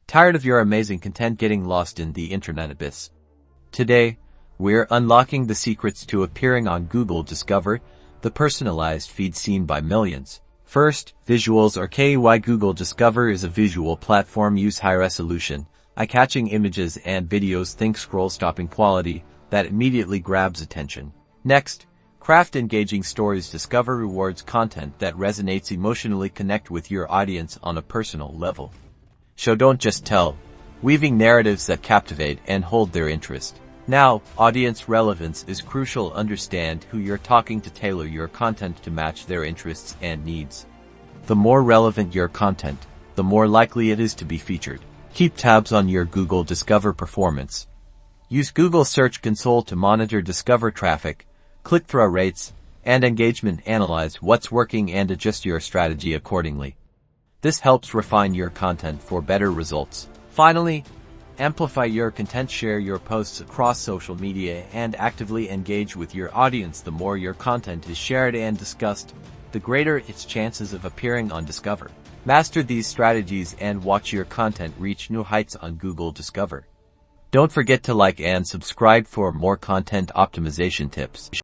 Tired of your amazing content getting lost in the internet abyss? Today, we're unlocking the secrets to appearing on Google Discover, the personalized feed seen by millions. First, visuals are key. Why Google Discover is a visual platform. Use high-resolution, eye-catching images and videos. Think scroll-stopping quality that immediately grabs attention. Next, craft engaging stories. Discover rewards content that resonates emotionally. Connect with your audience on a personal level. Show, don't just tell, weaving narratives that captivate and hold their interest. Now, audience relevance is crucial. Understand who you're talking to. Tailor your content to match their interests and needs. The more relevant your content, the more likely it is to be featured. Keep tabs on your Google Discover performance. Use Google Search Console to monitor Discover traffic, click-through rates, and engagement. Analyze what's working and adjust your strategy accordingly. This helps refine your content for better results. Finally, amplify your content. Share your posts across social media and actively engage with your audience. The more your content is shared and discussed, the greater its chances of appearing on Discover. Master these strategies and watch your content reach new heights on Google Discover. Don't forget to like and subscribe for more content optimization tips.